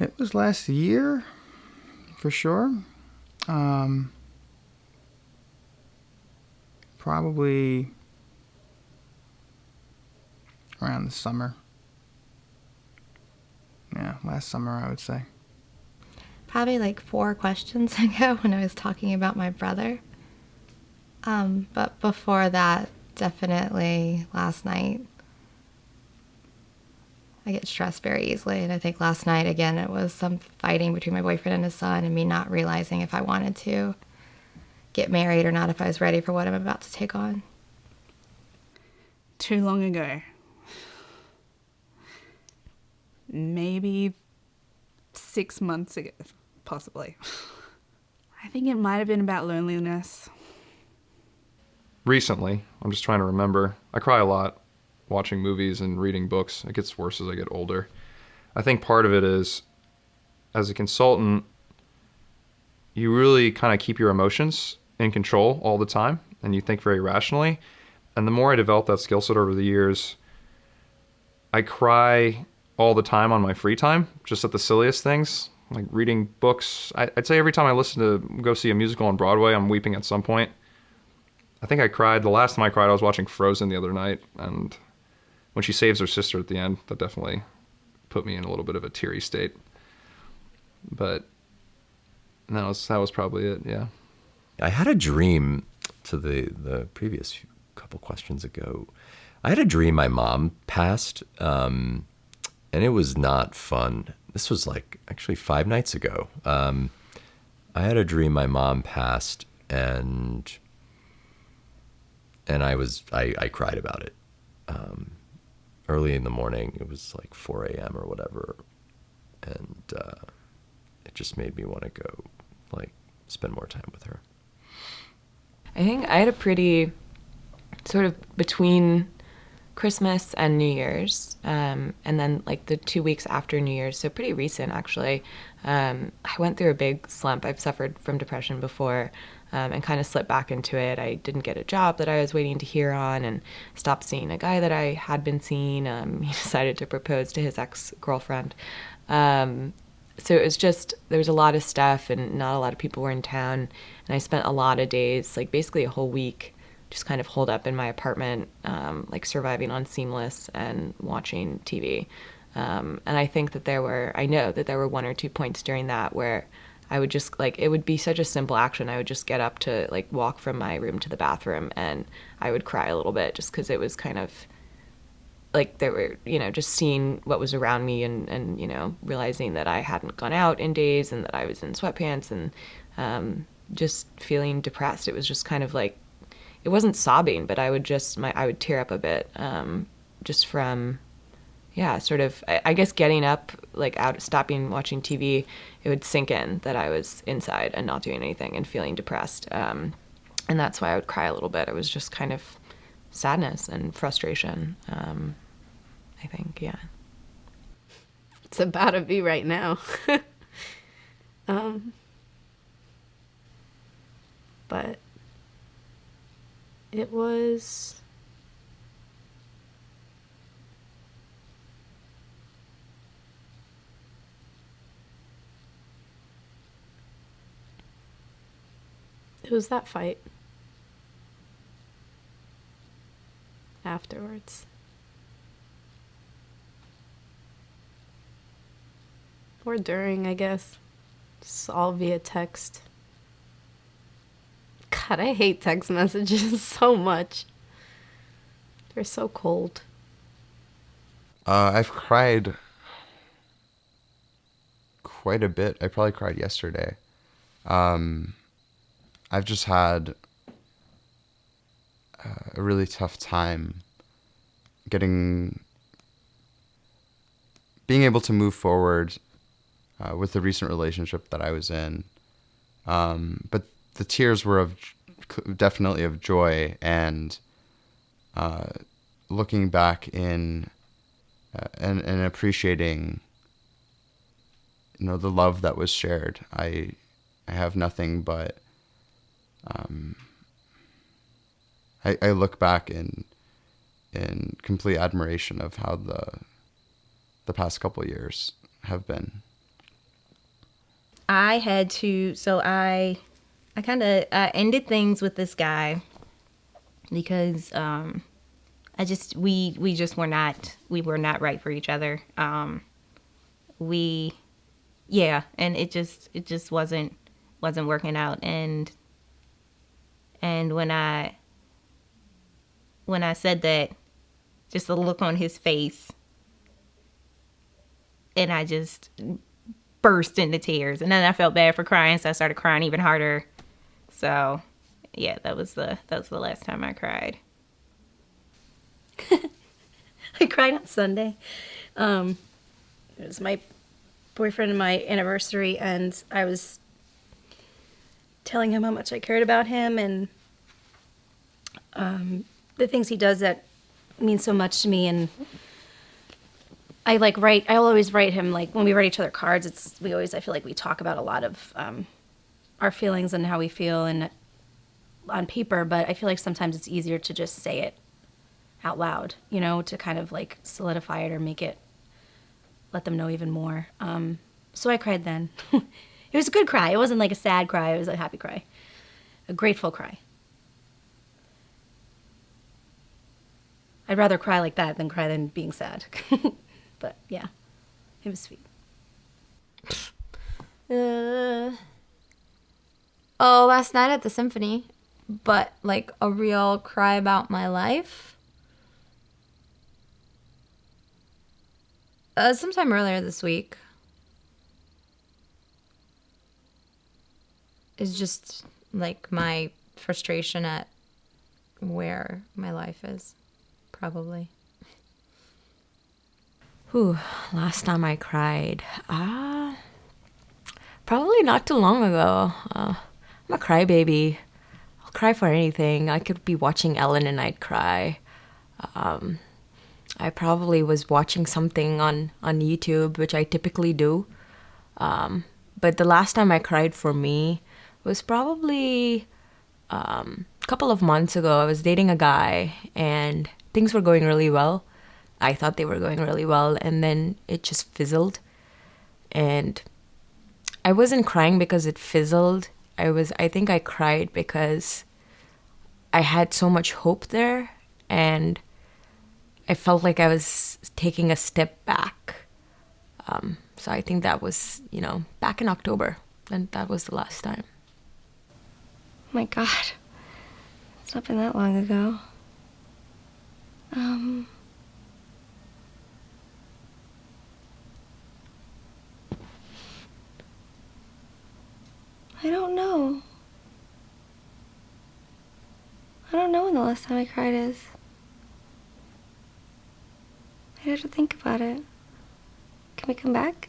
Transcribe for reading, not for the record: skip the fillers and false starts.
It was last year, for sure. Probably around the summer. Yeah, last summer, I would say. Probably like 4 questions ago when I was talking about my brother. But before that, definitely last night. I get stressed very easily, and I think last night, again, it was some fighting between my boyfriend and his son and me not realizing if I wanted to get married or not, if I was ready for what I'm about to take on. Too long ago. Maybe 6 months ago, possibly. I think it might have been about loneliness. Recently, I'm just trying to remember. I cry a lot watching movies and reading books. It gets worse as I get older. I think part of it is, as a consultant, you really kind of keep your emotions in control all the time, and you think very rationally. And the more I developed that skill set over the years, I cry all the time on my free time, just at the silliest things, like reading books. I'd say every time I listen to go see a musical on Broadway, I'm weeping at some point. I think I cried, the last time I cried, I was watching Frozen the other night, and when she saves her sister at the end, that definitely put me in a little bit of a teary state. But that was probably it, yeah. I had a dream to the previous couple questions ago. I had a dream my mom passed, and it was not fun. This was like actually 5 nights ago. I had a dream my mom passed, and I cried about it. Early in the morning, it was like 4 a.m. or whatever, and it just made me want to go, like, spend more time with her. I think I had a pretty sort of between Christmas and New Year's, and then like the 2 weeks after New Year's, so pretty recent actually. I went through a big slump. I've suffered from depression before, and kind of slipped back into it. I didn't get a job that I was waiting to hear on, and stopped seeing a guy that I had been seeing. He decided to propose to his ex-girlfriend. So it was just, there was a lot of stuff, and not a lot of people were in town. And I spent a lot of days, like basically a whole week, just kind of holed up in my apartment, like surviving on Seamless and watching TV. And I think that I know that there were 1 or 2 points during that where I would just, like, it would be such a simple action. I would just get up to, like, walk from my room to the bathroom, and I would cry a little bit just because it was kind of, like, there were, just seeing what was around me, and realizing that I hadn't gone out in days, and that I was in sweatpants, and just feeling depressed. It was just kind of like, it wasn't sobbing, but I would tear up a bit, just from, yeah, sort of, I guess getting up, like out, stopping watching TV, it would sink in that I was inside and not doing anything and feeling depressed. And that's why I would cry a little bit. It was just kind of sadness and frustration, I think, yeah. It's about to be right now. But it was... It was that fight. Afterwards. Or during, I guess. Just all via text. God, I hate text messages so much. They're so cold. I've cried quite a bit. I probably cried yesterday. I've just had a really tough time being able to move forward with the recent relationship that I was in. But the tears were definitely of joy, and looking back and appreciating, the love that was shared. I have nothing but I look back in complete admiration of how the past couple of years have been. I had to, so I kind of ended things with this guy because we just were not right for each other. And it just wasn't working out. And when I said that, just the look on his face, and I just burst into tears. And then I felt bad for crying, so I started crying even harder. So, yeah, that was the last time I cried. I cried on Sunday. It was my boyfriend and my anniversary, and I was telling him how much I cared about him and the things he does that mean so much to me. And I'll always write him, like, when we write each other cards, I feel like we talk about a lot of our feelings and how we feel and on paper, but I feel like sometimes it's easier to just say it out loud, to kind of like solidify it or let them know even more. So I cried then. It was a good cry. It wasn't like a sad cry. It was a happy cry, a grateful cry. I'd rather cry like that than cry than being sad. But yeah, it was sweet. Last night at the symphony, but like a real cry about my life. Sometime earlier this week. Is just like my frustration at where my life is, probably. Last time I cried, probably not too long ago. I'm a crybaby. I'll cry for anything. I could be watching Ellen and I'd cry. I probably was watching something on YouTube, which I typically do. But the last time I cried for me was probably a couple of months ago. I was dating a guy and things were going really well. I thought they were going really well, and then it just fizzled. And I wasn't crying because it fizzled. I think I cried because I had so much hope there, and I felt like I was taking a step back. So I think that was, back in October, and that was the last time. Oh my God. It's not been that long ago. I don't know. I don't know when the last time I cried is. I'd have to think about it. Can we come back?